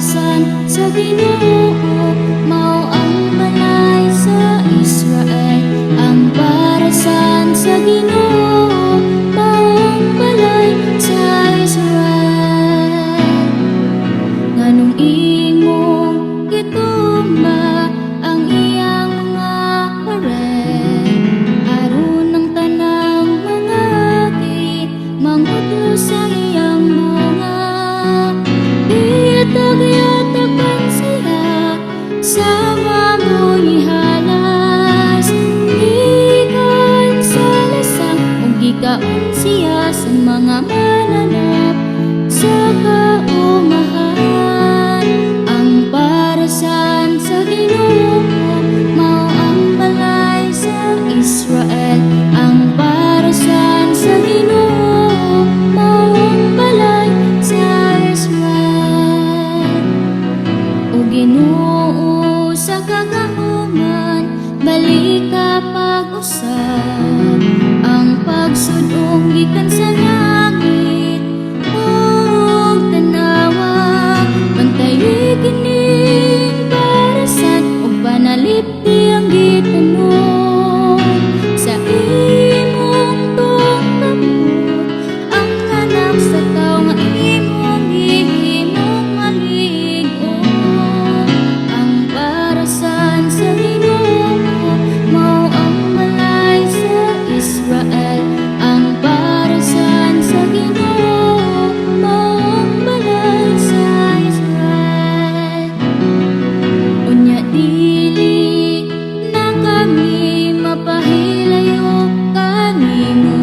parasan sa Ginoo, mao ang balay sa Israel. Ang parasan sa Ginoo, mao ang balay sa Israel. Nganong imong gitumba ang iyang mga pared, aron ang tanang mga di mangudlo sa iyang bunga. Iyatag-iyatagan siya sa mamoy halas, gikan sa lasang ug gikaon siya sa mga mananap sa kaumahan. Ang parasan sa Ginoo, mao ang balay sa Israel. Ang parasan sa Ginoo, mao ang balay sa Israel. O Ginoo sa kagahuman, balik ka pag-usab. Ang pagsudong gikan sa langit ug tanawa, bantayi kining parasan ug panalipdi ang gitanom. Sa imong tungkapot ang anak sa tawo nga imong gihimong malig-on. Ang parasan sa Ginoo, mao ang balay sa Israel. Ang parasan sa Ginoo, mao ang balay sa Israel. Unya dili na kami mapahilayo kanimo,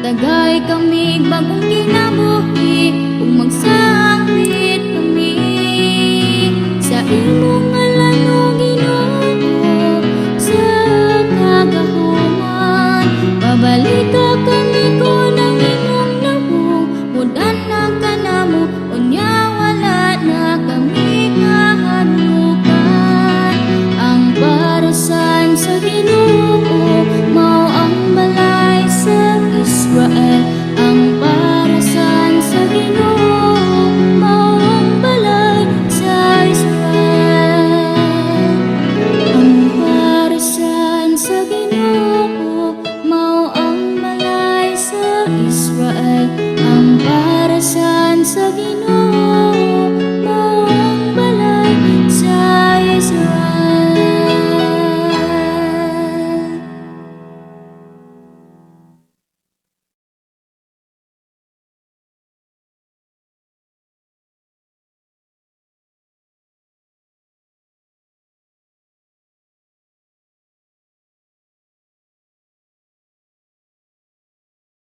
tagay kami bagong kinabuhi ug magsangpit kami sa